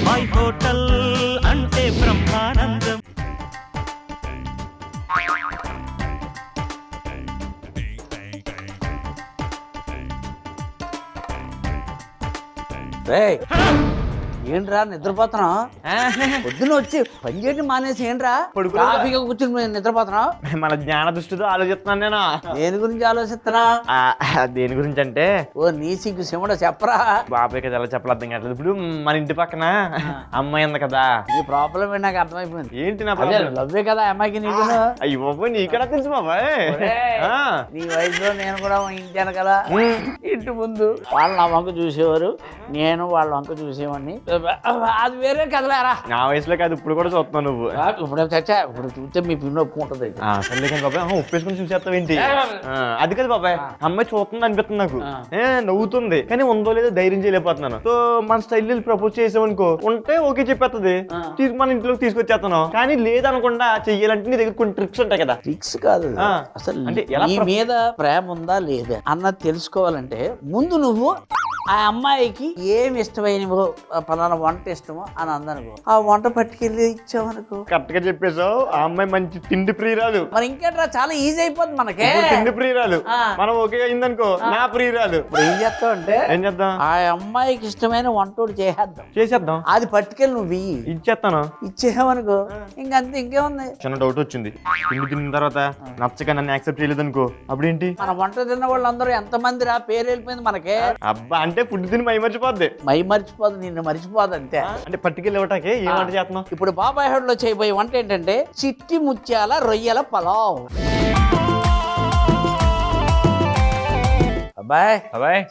బాబాయ్ హోటల్ అంటే బ్రహ్మానందం. ఏంట్రా నిద్రపోతున్నావు? పొద్దున వచ్చి పని చేయడం మానేసి ఏంట్రా ట్రాఫిక్ కూర్చుని నిద్రపోతున్నావు? మన జ్ఞాన దృష్టితో ఆలోచిస్తున్నాను నేను. దేని గురించి ఆలోచిస్తున్నా? దేని గురించి అంటే ఓ నీ సిగ్గు సిమ్మడ చెప్పరా. బాబాయ్ కదా ఎలా చెప్పలేదు అర్థం కావట్లేదు. ఇప్పుడు మన ఇంటి పక్కన అమ్మాయి ఉంది కదా. నీ ప్రాబ్లం ఏంటి నాకు అర్థమైపోయింది. ఏంటి నా లవ్వే కదా అమ్మాయికి నీకు? అయ్యి బాబాయ్ నీకెలా తెలుసు బాబాయ్? నీ వయసులో నేను కూడా ఇంటాను కదా. ఇంటి ముందు వాళ్ళు నా వంక చూసేవారు, నేను వాళ్ళ వంక చూసేవాడిని. అది వేరే కదలేరా. నా వయసులో కాదు ఇప్పుడు కూడా చూస్తున్నావు నువ్వు. ఇప్పుడు చచ్చా ఇప్పుడు చూస్తే మీ పిన్న ఒప్పుకుంటుంది. సర్లేకండి బాబాయ్. ఒప్పేసుకుని చూసేస్తావు ఏంటి? అది కాదు బాబాయ్, అమ్మాయి చూస్తుంది అనిపిస్తుంది నాకు. నవ్వుతుంది కానీ ఉందో లేదో ధైర్యం చేయలేకపోతున్నాను. సో మన స్టైల్ ప్రపోజ్ చేసామనుకో, ఉంటే ఓకే చెప్పేస్తుంది, మన ఇంట్లోకి తీసుకొచ్చేస్తాను. కానీ లేదనకుండా చెయ్యాలంటే నీ దగ్గర కొన్ని ట్రిక్స్ ఉంటాయి కదా. ట్రిక్స్ కాదు అసలు, అంటే నీ మీద ప్రేమ ఉందా లేదా అన్నది తెలుసుకోవాలంటే ముందు నువ్వు ఆ అమ్మాయికి ఏమి ఇష్టమైనవో, పలానా వంట ఇష్టమో అని అందనుకో, ఆ వంట పట్టుకెళ్ళి ఇచ్చామనుకో. కరెక్ట్ గా చెప్పేసావు. ఆ అమ్మాయి మంచి తిండి ప్రియురాలు. మరి ఇంకేట్రా చాలా ఈజీ అయిపోతుంది మనకి. తిండి ప్రియురాలు మనం ఓకే అయిందనుకో, నా ప్రియురాలు. ఏం చేస్తావు అంటే ఏం చేద్దాం, ఆ అమ్మాయికి ఇష్టమైన వంటోడు చేసేద్దాం. అది పట్టుకెళ్ళి నువ్వు ఇచ్చేస్తాను. ఇచ్చేవనుకో ఇంకంతే, ఇంకేముంది. చిన్న డౌట్ వచ్చింది. తిండి తిన్న తర్వాత నచ్చక నన్ను యాక్సెప్ట్ చేయలేదు అనుకో, అప్పుడేంటి? మన వంట తిన్న వాళ్ళందరూ ఎంతమంది రా పేరు వెళ్ళిపోయింది మనకే. అబ్బా అంటే ఫుడ్ తిని మై మర్చిపోద్ది. మర్చిపోదు, నిన్ను మర్చిపోదు అంతే. అంటే పట్టుకెళ్ళి ఇవ్వటానికి ఏం వంట చేస్తున్నావు? ఇప్పుడు బాబాయ్ హోటల్ లో చేయబోయే వంట ఏంటంటే చిట్టి ముత్యాల రొయ్యల పలావ్. అబ్బాయ్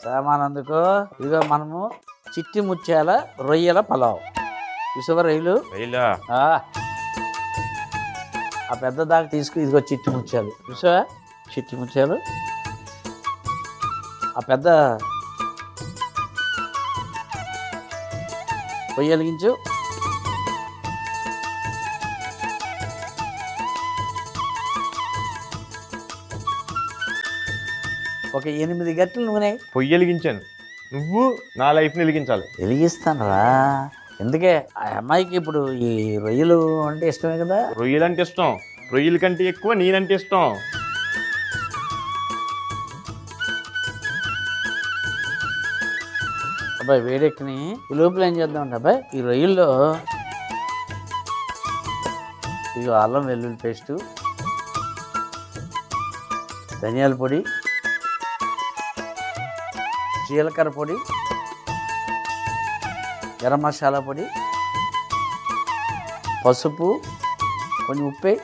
సామానందుకు ఇదిగో మనము చిట్టి ముత్యాల రొయ్యల పలావ్. చూసావా రొయ్యలు? ఆ పెద్ద దాకా తీసుకు. ఇదిగో చిట్టి ముత్యాలు. చూసావా చిట్టి ముత్యాలు? ఆ పెద్ద పొయ్యి వెలిగించు. ఒక 8 గంటలు నూనె. పొయ్యి వెలిగించాను, నువ్వు నా లైఫ్ ని వెలిగించాలి. వెలిగిస్తాను రా. ఎందుకే ఆ అమ్మాయికి ఇప్పుడు ఈ రొయ్యలు అంటే ఇష్టమే కదా. రొయ్యలు అంటే ఇష్టం, రొయ్యల కంటే ఎక్కువ నేనంటే ఇష్టం. అబ్బాయి వేడెక్కిని ఈ లోపల ఏం చేద్దామంటే అబ్బాయి ఈ రొయ్యల్లో ఇదిగో అల్లం వెల్లుల్లి పేస్టు, ధనియాల పొడి, జీలకర్ర పొడి, గరం మసాలా పొడి, పసుపు, కొంచెం ఉప్పే,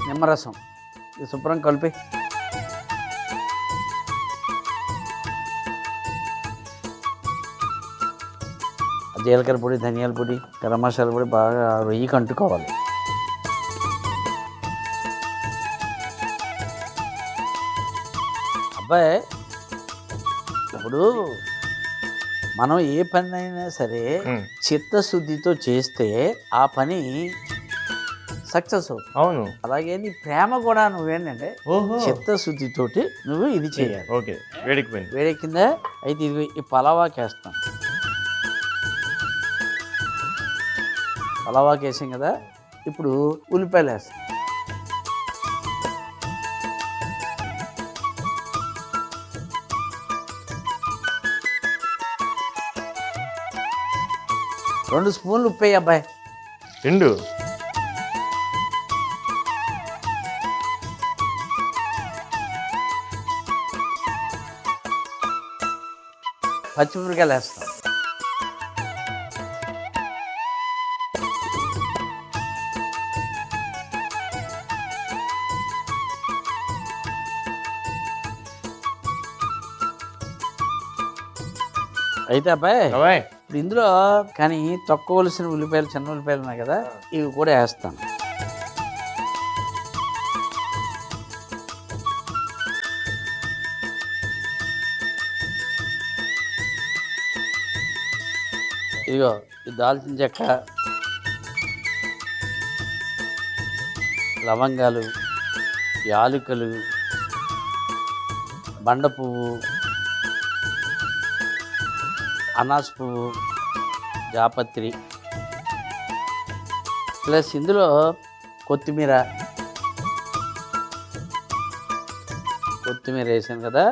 నిమ్మరసం. ఇది శుభ్రం కలిపి జీలకర్ర పొడి, ధనియాల పొడి, గరం మసాలా పొడి బాగా రొయ్యికి అంటుకోవాలి. అబ్బాయి ఇప్పుడు మనం ఏ పని అయినా సరే చిత్తశుద్ధితో చేస్తే ఆ పని సక్సెస్ అవుతుంది. అవును. అలాగే నీ ప్రేమ కూడా నువ్వేంటంటే చిత్తశుద్ధితోటి నువ్వు ఇది చేయాలి. ఓకే వేడెక్కిపోయింది. వేడెక్కిందా? అయితే ఇది ఈ పలావాకి వేస్తాం. పలావాకి వేసాం కదా, ఇప్పుడు ఉల్లిపాయలు వేస్తాం. రెండు స్పూన్లు ఉప్పు వేయి అబ్బాయి. రెండు పచ్చిమిరపకాయలు వేస్తాం. అయితే అబ్బాయి ఇప్పుడు ఇందులో కానీ తక్కువలసిన ఉల్లిపాయలు, చిన్న ఉల్లిపాయలు ఉన్నాయి కదా, ఇవి కూడా వేస్తాను. ఇదిగో ఈ దాల్చిన చెక్క, లవంగాలు, యాలకులు, బండ పువ్వు, అనాస పువ్వు, జాపత్రి, ప్లస్ ఇందులో కొత్తిమీర వేసాను కదా,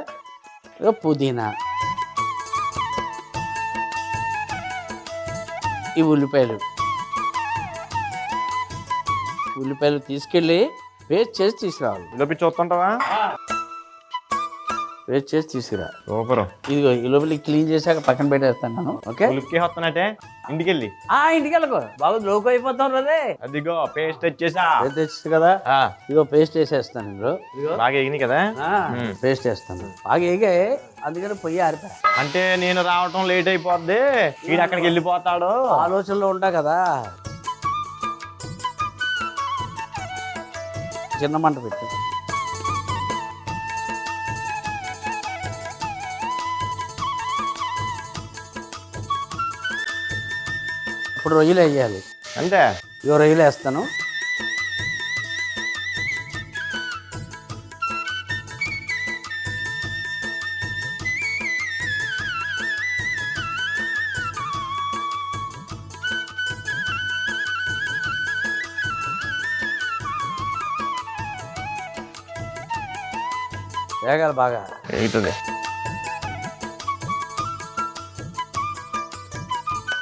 ఇక పుదీనా, ఈ ఉల్లిపాయలు తీసుకెళ్ళి పేస్ట్ చేసి తీసుకురావాలి. లోపి చూస్తుంటావా? పేస్ట్ చేసి తీసుకురా. సూపర్. ఇదిగో ఈ లోపల క్లీన్ చేశాక పక్కన పెట్టేస్తాను నేను. ఓకే, ఉలిక్కి వస్తానంటే ఇంటికెళ్ళి ఇంటికి వెళ్ళకు బాబు, లోకు అయిపోతాం రే. అదిగో పేస్ట్ వచ్చేసా. తెచ్చు కదా, ఇదిగో పేస్ట్ వేసేస్తాను ఇందులో. బాగా ఎగినాయి కదా, పేస్ట్ వేస్తాను. బాగా ఎగే, అందుకని పొయ్యి ఆరిపోయా. అంటే నేను రావటం లేట్ అయిపోద్ది, వీడు అక్కడికి వెళ్ళిపోతాడు ఆలోచనలో ఉంటా కదా. చిన్న మంట పెట్టు. ఇప్పుడు రొయ్యలు వేయాలి. అంతే, ఇవో రొయ్యలు వేస్తాను. వేగాలి బాగా. అవుతుంది.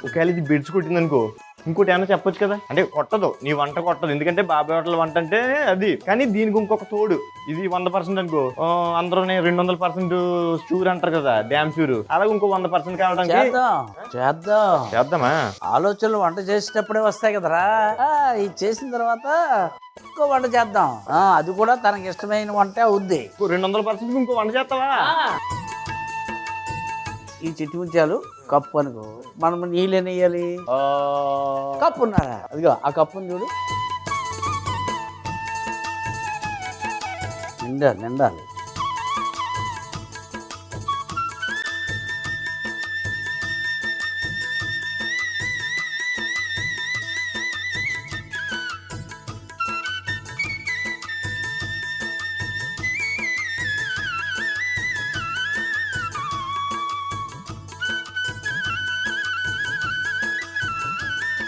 ఒకవేళ ఇది బిడ్స్ కొట్టింది అనుకో, ఇంకోటి ఏమైనా చెప్పొచ్చు కదా. అంటే కొట్టదు, నీ వంట కొట్టదు, ఎందుకంటే బాబాయ్ హోటల్ వంట అంటే అది. కానీ దీనికి ఇంకొక తోడు, ఇది 100% అనుకో, అందరూ 200% షూర్ అంటారు కదా, డ్యామ్ షూర్. అలాగే ఇంకో 100% కావడానికి చేద్దామా. ఆలోచనలు వంట చేసేటప్పుడే వస్తాయి కదరా, ఇది చేసిన తర్వాత ఇంకో వంట చేద్దాం. అది కూడా తనకి ఇష్టమైన వంట అవుద్ది. 200% ఇంకో వంట చేస్తావా? ఈ చిట్టి ముత్యాలు కప్పు అనుకో, మనం నీళ్ళు ఎన్ని వేయాలి? కప్పు ఉన్నారా, అదిగో ఆ కప్పుని చూడు, నిండాలి.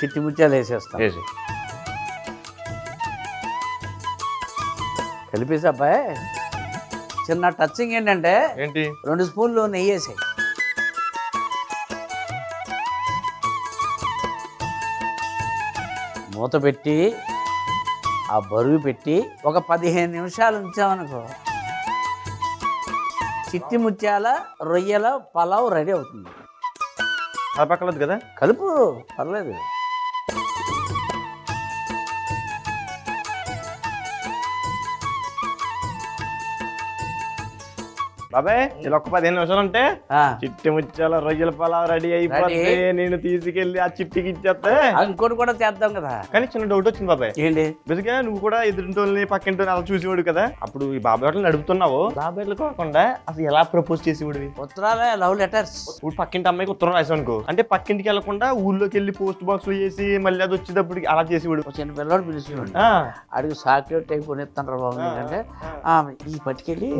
చిట్టి ముత్యాలు వేసేస్తాం. కలిపేసి అబ్బాయి చిన్న టచింగ్ ఏంటంటే, 2 స్పూన్లు నెయ్యి వేసాయి. మూత పెట్టి ఆ బరువు పెట్టి ఒక 15 నిమిషాలు ఉంచామనుకో, చిట్టి ముత్యాల రొయ్యల పలావ్ రెడీ అవుతుంది. పక్కలేదు కదా, కలుపు, పర్లేదు. బాబాయ్ ఇలా ఒక 15 నిమిషాలు ఉంటే చిట్టి ముత్యాల రొయ్యల పలావ్ రెడీ అయిపోతే నేను తీసుకెళ్లి ఆ చిట్టికి ఇచ్చేస్తే ఇంకోటి కూడా చేద్దాం కదా. కానీ చిన్న డౌట్ వచ్చింది బాబాయ్. ఏంటి? బేసిక్గా నువ్వు కూడా ఎదురింటోళ్ళని పక్కింటోని అలా చూసేవాడు కదా, అప్పుడు ఈ బాబాయ్ హోటల్ నడుపుతున్నావు. బాబాయ్ హోటల్ కాకుండా అసలు ఎలా ప్రపోజ్ చేసేవాడు? ఉత్తరాలే, లవ్ లెటర్స్. ఇప్పుడు పక్కింటి అమ్మాయికి ఉత్తరం రాసావు అనుకో, అంటే పక్కింటికి వెళ్లకుండా ఊళ్ళోకి వెళ్ళి పోస్ట్ బాక్స్ లో చేసి మళ్ళీ అది వచ్చేటప్పుడు అలా చేసేవాడు. చిన్న పిల్లవాడు పిలిచేవాడు, అడిగి చాక్లెట్ టైప్ కొనిస్తాను బాబు, ఎందుకంటే ఈ పట్టుకెళ్ళి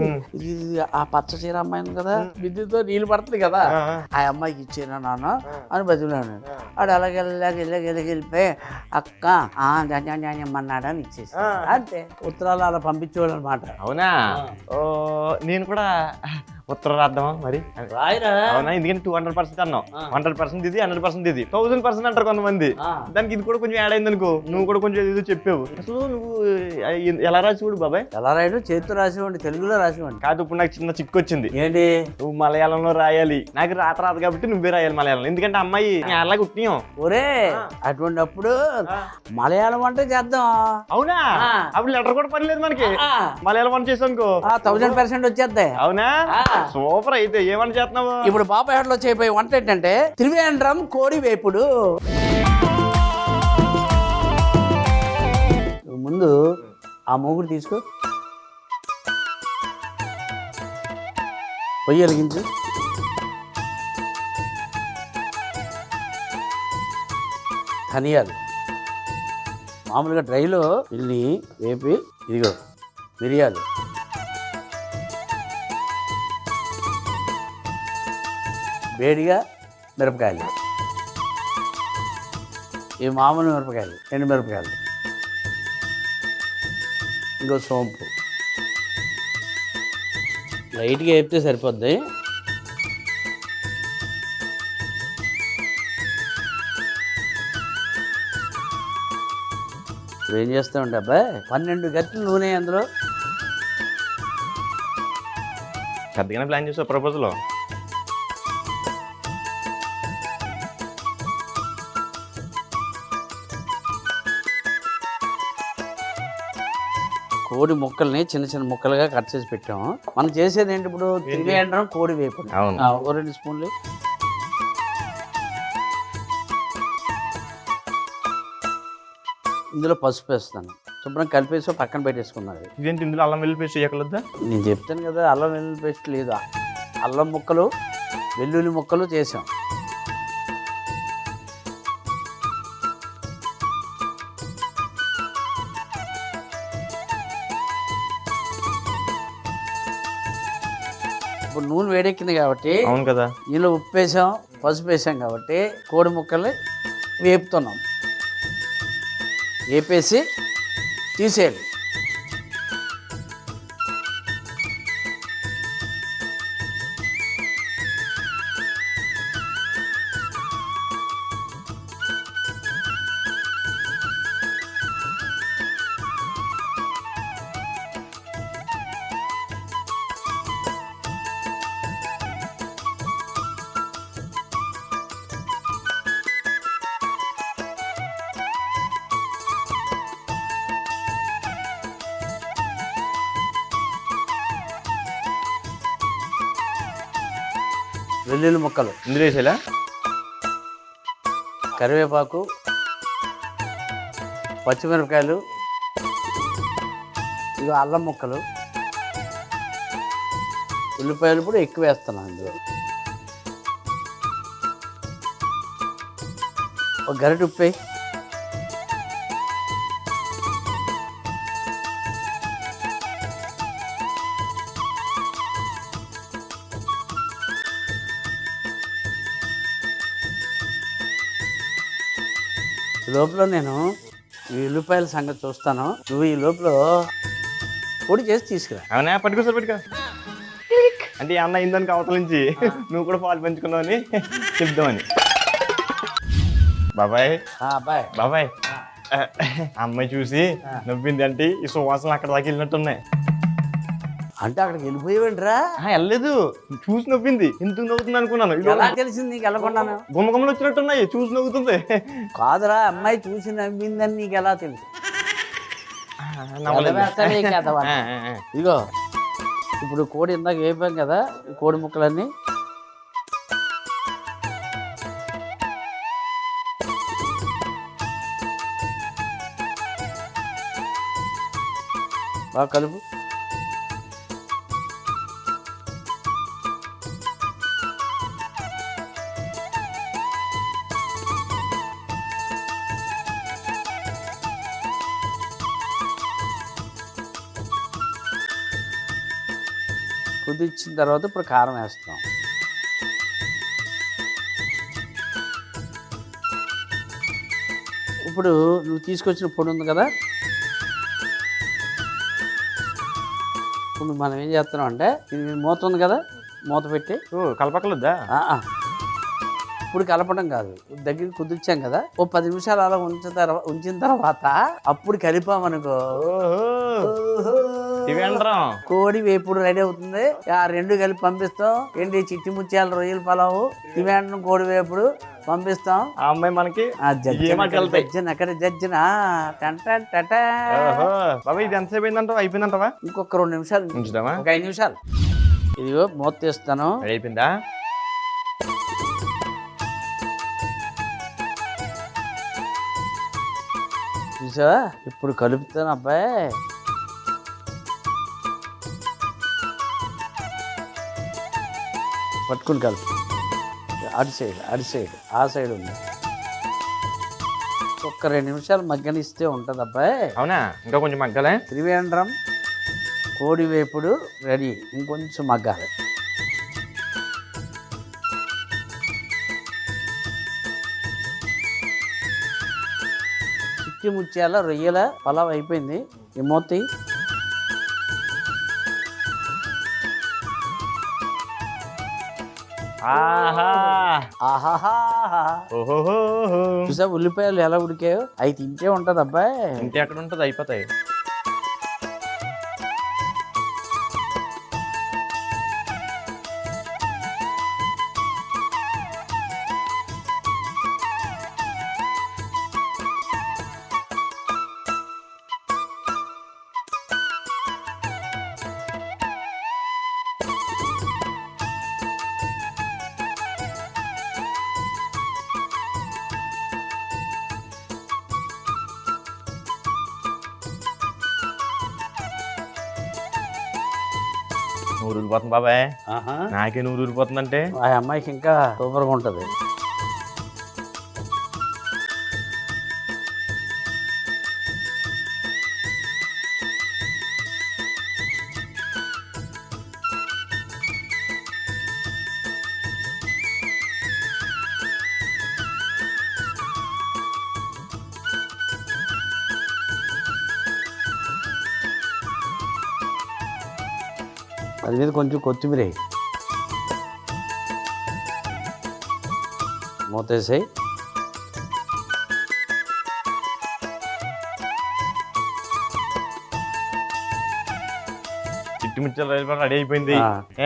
ఆ పచ్చ చీర అమ్మాయి కదా, విద్యుత్తో నీళ్ళు పడుతుంది కదా, ఆ అమ్మాయికి ఇచ్చేనా నాన్న అని బతిలాను. ఆడు వెళ్ళిపోయి అక్క అన్నాడు అని ఇచ్చేసి అంతే. ఉత్తరాలు అలా పంపించేవాళ్ళు అనమాట. అవునా? నేను కూడా ఉత్తరం రాద్దామా మరి? రాయరా? అవునా? ఎందుకంటే 200% అన్నావు, 100% ఇది, 100% ఇది, 1000% అంటారు కొంతమంది. దానికి ఇది కూడా కొంచెం యాడ్ అయింది అనుకో, నువ్వు కూడా కొంచెం ఏదో చెప్పావు. అసలు నువ్వు ఎలా రాసివాడు బాబాయ్? ఎలా రాయడు? చేతితో రాసివ్వండి, తెలుగులో రాసివ్వండి. కాదు, ఇప్పుడు నాకు చిన్న చిక్కు వచ్చింది. ఏంటి? నువ్వు మలయాళంలో రాయాలి, నాకు రాదు కాబట్టి నువ్వే రాయాలి మలయాళం, ఎందుకంటే అమ్మాయి అలా కుట్టినాం. ఒరే అటువంటి అప్పుడు మలయాళం అంటే చేద్దాం. అవునా? అప్పుడు లెటర్ కూడా పనిలేదు మనకి, మలయాళం వంట చేసాం అనుకో 1000% వచ్చేద్దాయి. అవునా? సూపర్. అయితే ఏమని చేస్తున్నావు ఇప్పుడు బాబాయ్ హోటల్లో చేయబోయే వంట ఏంటంటే త్రివేంద్రం కోడి వేపుడు. ముందు ఆ మూగుడు తీసుకో, పొయ్యి వెలిగించు, ధనియాలు మామూలుగా డ్రైలో ఇల్ని వేపి, ఇదిగో మిరియాలు, వేడిగా మిరపకాయలు, ఈ మామూలు మిరపకాయలు, ఎండు మిరపకాయలు, ఇంకో సోంపు లైట్గా వేపితే సరిపోద్ది. ఇప్పుడు ఏం చేస్తామంటే అబ్బాయి 12 గంటలు నూనె అందులో. పెద్దగానే ప్లాన్ చేసావు ప్రపోజల్. కోడి ముక్కల్ని చిన్న చిన్న ముక్కలుగా కట్ చేసి పెట్టాము. మనం చేసేది ఏంటి ఇప్పుడు తిరిగేయడం కోడి వేపుడు. ఒక 2 స్పూన్లు ఇందులో పసుపు వేస్తాను. శుభ్రం కలిపేసి పక్కన పెట్టేసుకున్నది. ఇదేంటి ఇందులో అల్లం వెల్లుల్లి పేస్ట్ చేయగలదా? నేను చెప్తాను కదా, అల్లం వెల్లుల్లి పేస్ట్ లేదు. అల్లం ముక్కలు వెల్లుల్లి ముక్కలు చేసాం. ఇప్పుడు నూనె వేడెక్కింది కాబట్టి, అవును కదా, ఇందులో ఉప్పు వేసాం, పసుపు వేసాం కాబట్టి కోడి ముక్కల్ని వేపుతున్నాం. వేపేసి తీసేయాలి. వెల్లుల్లి ముక్కలు ఇందులో వేసేలా, కరివేపాకు, పచ్చిమిరపకాయలు, ఇక అల్లం ముక్కలు, ఉల్లిపాయలు కూడా ఎక్కువ వేస్తున్నాను ఇందులో. ఒక గరిటె ఉప్పు వేయి. ఈ లోపల నేను ఈ ఉల్లిపాయల సంగతి చూస్తాను. నువ్వు ఈ లోపల పొడి చేసి తీసుకురా. అవునా? పట్టుకోసారి పట్టుకో. అంటే అన్న అయిందానికి అవతల నుంచి నువ్వు కూడా పాలు పంచుకున్నావని చెప్దామని. బాబాయ్ అబ్బాయి బాబాయ్, అమ్మాయి చూసి నవ్వింది అంటే ఈ సువాసనలు అక్కడ దాకా వెళ్ళినట్టున్నాయి. అంటే అక్కడికి వెళ్ళిపోయేవంటరా? వెళ్ళలేదు, చూసి నవ్వింది. ఎందుకు నవ్వుతుంది అనుకున్నాను. ఎలా తెలిసింది నీకు? వెళ్ళకున్నాను గుమ్మగుమ్మలు వచ్చినట్టున్నాయి, చూసి నవ్వుతుంది. కాదురా, అమ్మాయి చూసి నవ్విందని నీకు ఎలా తెలుసు? ఇదిగో ఇప్పుడు కోడి ఇందాక వేపాం కదా, ఈ కోడి ముక్కలన్నీ బాగా కలుపు. కుదిర్చిన తర్వాత ఇప్పుడు కారం వేస్తాం. ఇప్పుడు నువ్వు తీసుకొచ్చిన పొడి ఉంది కదా, ఇప్పుడు మనం ఏం చేస్తున్నాం అంటే, ఇది మూత ఉంది కదా, మూత పెట్టి కలపకలేదా? ఇప్పుడు కలపడం కాదు, దగ్గరికి కుదిర్చాం కదా, ఓ 10 నిమిషాలు అలా ఉంచిన తర్వాత అప్పుడు కలిపామనుకో, కోడి వేపుడు రెడీ అవుతుంది. ఆ 2 కలిపి పంపిస్తాం. ఏంటి చిట్టి ముత్యాల రొయ్యల పలావు, తివేండం కోడి వేపుడు పంపిస్తాం. ఆ అమ్మాయి మనకి జడ్జిన బాబా ఇది ఎంతసేపు అయిందంటావా? అయిపోయిందంటావా? ఇంకొక 2 నిమిషాలు ఉంచుదామా? ఒక 5 నిమిషాలు. ఇదిగో మూత తీస్తాను. అయిపోయిందా? చూసావా? ఇప్పుడు కలుపుతాను అబ్బాయి. పట్టుకుని కలుపు. అటు సైడ్ ఆ సైడ్ ఉంది. ఒక్క 2 నిమిషాలు మగ్గనిస్తే ఉంటుంది అబ్బాయి. అవునా? ఇంకా కొంచెం మగ్గలే. త్రివేంద్రం కోడి వేపుడు రెడీ. ఇంకొంచెం మగ్గాలి. చిట్టి ముత్యాల రొయ్యల పలావ్ అయిపోయింది. ఈ మూతి ఆహాహా. చూసా ఉల్లిపాయలు ఎలా ఉడికాయో, అవి తింటే ఉంటది అబ్బాయి. ఇంటి ఎక్కడ ఉంటుంది, అయిపోతాయి. నూరు ఊరిపోతుంది బాబాయ్. నాకే నూరు ఊరిపోతుందంటే ఆ అమ్మాయికి ఇంకా సూపర్గా ఉంటుంది. అది మీద కొంచెం కొత్తిమీర మూతేసాయి. చిట్టి ముత్యాల రైలు రెడీ అయిపోయింది.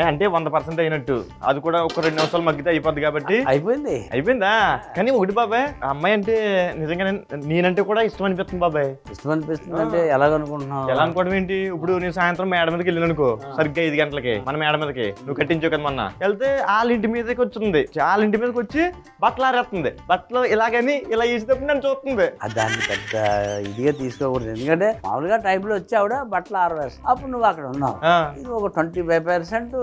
అంటే 100% అయినట్టు. అది కూడా ఒక 2 నిమిషాలు మగ్గితే అయిపోద్ది కాబట్టి అయిపోయిందా. కానీ ఒకటి బాబాయ్, ఆ అమ్మాయి అంటే నిజంగా నేనంటే కూడా ఇష్టం అనిపిస్తుంది బాబాయ్. ఇష్టం అనిపిస్తుంది అంటే ఎలాగనుకుంటున్నావు? ఎలా అనుకోవడం ఏంటి, ఇప్పుడు నేను సాయంత్రం మేడ మీదకి వెళ్ళాను అనుకో, సరిగ్గా 5 గంటలకి మన మేడ మీదకి నువ్వు కట్టించావు కదా మొన్న, వెళ్తే వాళ్ళ ఇంటి మీదకి వచ్చింది. వాళ్ళ ఇంటి మీదకి వచ్చి బట్టలు ఆరేస్తుంది. బట్టలు ఇలాగని ఇలా వేసేటప్పుడు నన్ను చూస్తుంది. దాన్ని పెద్ద ఇదిగా తీసుకోకూడదు. ఎందుకంటే మామూలుగా టైంలో వచ్చి ఆవిడ బట్టలు ఆరవేస్తావు, అప్పుడు నువ్వు అక్కడ ఉన్నావు. ఇది ఒక 25%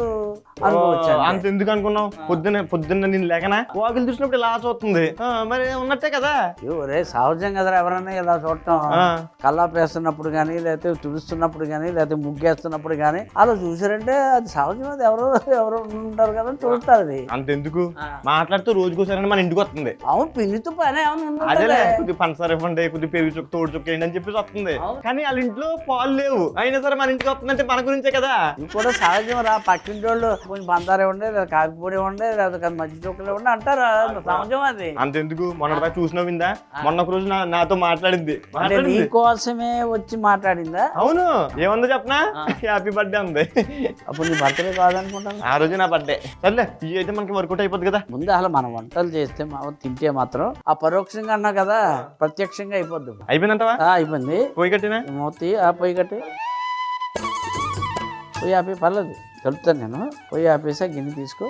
అనుకోవచ్చు. అంత ఎందుకు అనుకున్నావు? పొద్దున్న నేను లేకనా వాకిలు చూసినప్పుడు ఇలా చూస్తుంది, మరి ఉన్నట్టే కదా. ఒరే సహజం కదరా, ఎవరన్నా ఇలా చూడటం. కల్లాపేస్తున్నప్పుడు కానీ, లేకపోతే తుడుస్తున్నప్పుడు కానీ, లేకపోతే ముగ్గేస్తున్నప్పుడు కానీ అలా చూసారంటే అది సహజం. అది ఎవరు ఉంటారు కదా చూస్తారు. అది అంతెందుకు మాట్లాడుతూ రోజుకోసారి మన ఇంటికి వస్తుంది. అవును, పిన్నితో పని అదే కొద్ది పంచదార ఇవ్వండి, కొద్ది పెరుగు చుక్క తోడు చుక్క ఏంటి అని చెప్పేసి వస్తుంది. కానీ వాళ్ళ ఇంట్లో పాలు లేవు, అయినా సరే మన ఇంటికి వస్తుందంటే మన గురించే కదా. ఇది కూడా సహజం రా. పక్కింటి వాళ్ళు కొంచెం పందారే ఉండే, లేదా కాకిపొడి ఉండే, లేదా మధ్య చుక్కలు ఉండే అంటారు. సహజం అది. అంతెందుకు మొన్న చూసినవిందా, మొన్న ఒక రోజు నాతో మాట్లాడింది. నీ కోసమే వచ్చి మాట్లాడిందా? అవును. ఏముందో చెప్పనా, హ్యాపీ బర్త్డే ఉంది. అప్పుడు నీ బర్త్డే కాదనుకుంటాను. ఆ రోజు నా బర్త్డే. సర్లే, ఇవి అయితే మనకి వర్కౌట్ అయిపోద్ది కదా. ముందు అసలు మనం వంటలు చేస్తే తింటే మాత్రం ఆ పరోక్షంగా అన్నా కదా, ప్రత్యక్షంగా అయిపోద్ది. అయిపోయిందంటవా? అయిపోయింది. పొయ్యి కట్టినా మూతి పొయ్యి కట్టి పొయ్యి ఆపి పర్లేదు, కలుపుతాను నేను. పొయ్యి ఆపేసా, గిన్నె తీసుకో.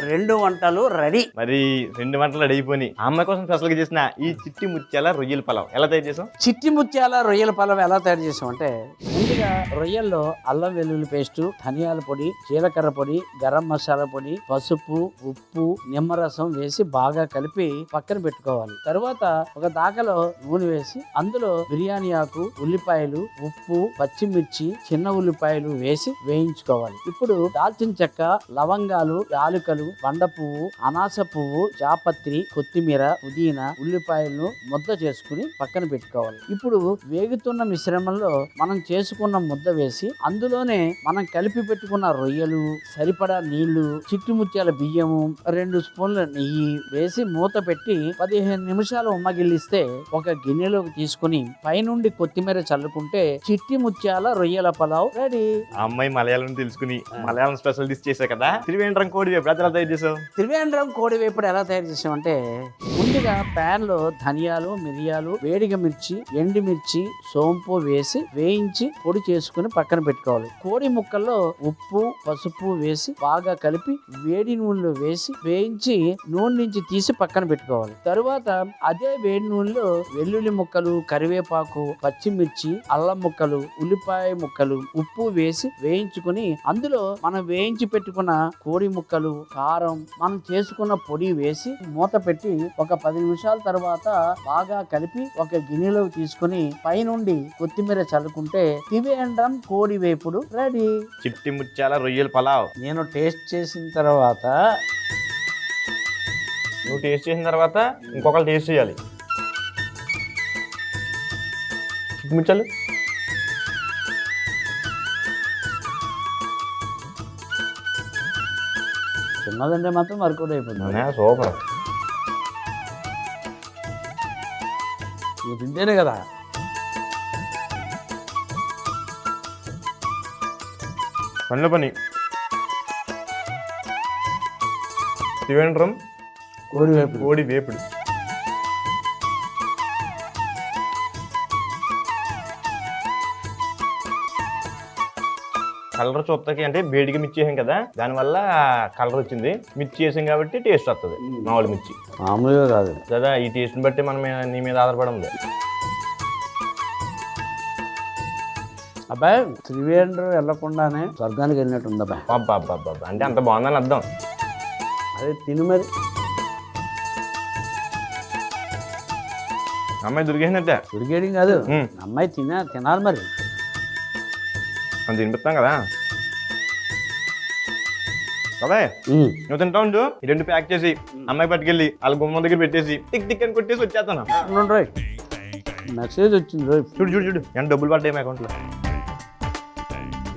రెండు వంటలు రెడీ. మరి 2 వంటలు రెడీ అయిపోయి అమ్మాయి కోసం స్పెషల్ గా చేసిన ఈ చిట్టి ముత్యాల రొయ్యల పలావ్ ఎలా తయారు చేసాం? చిట్టి ముత్యాల రొయ్యల పలావ్ ఎలా తయారు చేసాం అంటే, ముందుగా రొయ్యల్లో అల్లం వెల్లుల్లి పేస్టు, ధనియాల పొడి, జీలకర్ర పొడి, గరం మసాలా పొడి, పసుపు, ఉప్పు, నిమ్మరసం వేసి బాగా కలిపి పక్కన పెట్టుకోవాలి. తర్వాత ఒక దాకలో నూనె వేసి అందులో బిర్యానీ ఆకు, ఉల్లిపాయలు, ఉప్పు, పచ్చిమిర్చి, చిన్న ఉల్లిపాయలు వేసి వేయించుకోవాలి. ఇప్పుడు దాల్చిన చెక్క, లవంగాలు, యాలుకలు, బండ పువ్వు, అనాస పువ్వు, జాపత్రి, కొత్తిమీర, పుదీనా, ఉల్లిపాయలను ముద్ద చేసుకుని పక్కన పెట్టుకోవాలి. ఇప్పుడు వేగుతున్న మిశ్రమంలో మనం చేసుకున్న ముద్ద వేసి అందులోనే మనం కలిపి పెట్టుకున్న రొయ్యలు, సరిపడా నీళ్లు, చిట్టి ముత్యాల బియ్యము, 2 స్పూన్ల నెయ్యి వేసి మూత పెట్టి 15 నిమిషాలు ఉమ్మగిల్లిస్తే ఒక గిన్నెలోకి తీసుకుని పైనుండి కొత్తిమీర చల్లుకుంటే చిట్టి ముత్యాల రొయ్యల పలావ్ రెడీ. అమ్మాయి మలయాళం తెలుసుకుని మలయాళం స్పెషల్ డిష్ చేసా కదా, త్రివేంద్రం కోడి వేపుడు తయారు చేసావు? త్రివేంద్రం కోడి వేపుడు ఎలా తయారు చేసామంటే, ముందుగా ప్యాన్ లో ధనియాలు, మిరియాలు, వేడిగా మిర్చి, ఎండుమిర్చి, సోంపు వేసి వేయించి పొడి చేసుకుని పక్కన పెట్టుకోవాలి. కోడి ముక్కల్లో ఉప్పు, పసుపు వేసి బాగా కలిపి వేడి నూనెలో వేసి వేయించి నూనె నుంచి తీసి పక్కన పెట్టుకోవాలి. తరువాత అదే వేడి నూనెలో వెల్లుల్లి ముక్కలు, కరివేపాకు, పచ్చిమిర్చి, అల్లం ముక్కలు, ఉల్లిపాయ ముక్కలు, ఉప్పు వేసి వేయించుకుని అందులో మనం వేయించి పెట్టుకున్న కోడి ముక్కలు, కారం, మనం చేసుకున్న పొడి వేసి మూత పెట్టి ఒక 10 నిమిషాల తర్వాత బాగా కలిపి ఒక గిన్నెలో తీసుకుని పైనుండి కొత్తిమీర చల్లుకుంటే త్రివేంద్రం కోడి వేపుడు రెడీ. చిట్టి ముత్యాల రొయ్యల పలావ్. నేను టేస్ట్ చేసిన తర్వాత నువ్వు టేస్ట్ చేసిన తర్వాత ఇంకొకరు టేస్ట్ చేయాలి. చిట్టి ముత్యాలు చిన్నదంటే మాత్రం వర్కౌట్ అయిపోయింది. సూపర్. నువ్వు తింటేనే కదా. పనిలో పని. త్రివేంద్రం కోడి వేపుడు. కలర్ చూస్తాకి అంటే వేడిగా మిర్చి వేసాం కదా, దానివల్ల కలర్ వచ్చింది. మిర్చి వేసాం కాబట్టి టేస్ట్ వస్తుంది. మామూలు మిర్చి మామూలుగా కాదు కదా. ఈ టేస్ట్ని బట్టి మనం నీ మీద ఆధారపడి ఉంది. అబ్బాయి త్రివేంద్రం వెళ్ళకుండానే స్వర్గానికి వెళ్ళినట్టు ఉంది అబ్బాయి. అబ్బా అంటే అంత బాగుందని అర్థం. అదే తిను మరి. అమ్మాయి దొరికేసినట్టే. ఉడికేయడం కాదు, అమ్మాయి తినాలి మరి. అని తినిపిస్తాం కదా. బాబాయ్ నువ్వు తింటా ఉండు. ఈ 2 ప్యాక్ చేసి అమ్మాయి పట్టుకెళ్ళి వాళ్ళ గుమ్మం దగ్గర పెట్టేసి టిక్ టిక్ అని కొట్టేసి వచ్చేస్తాను. మెసేజ్ వచ్చింది రోయ్. చూడు ఎంత డబ్బులు పడ్డాయి మా అకౌంట్లో.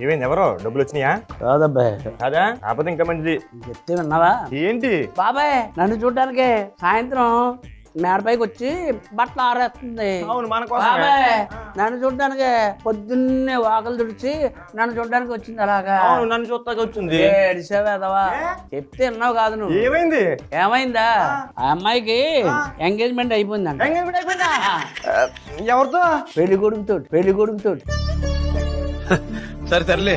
ఏమైంది? ఎవరో డబ్బులు వచ్చినాయా? కాదబ్బాయి. కాదా? కాకపోతే ఇంకా మంచిది. చెప్తే విన్నావా? ఏంటి బాబాయ్ నన్ను చూడడానికి సాయంత్రం మేడపైకి వచ్చి బట్టలు ఆరేస్తుంది. అవును మన కోసం. బాబాయ్ నన్ను చూడడానికి పొద్దున్నే వాకలు తుడిచి నన్ను చూడడానికి వచ్చింది. అలాగా నన్ను చూస్తాక వచ్చింది. ఏడిసేవేదవా? చెప్తే విన్నావు కాదు నువ్వు. ఏమైంది? ఏమైందా? ఆ అమ్మాయికి ఎంగేజ్మెంట్ అయిపోయిందంట. ఎవరితో? పెళ్లి కొడుకుతో. సరే సర్లే.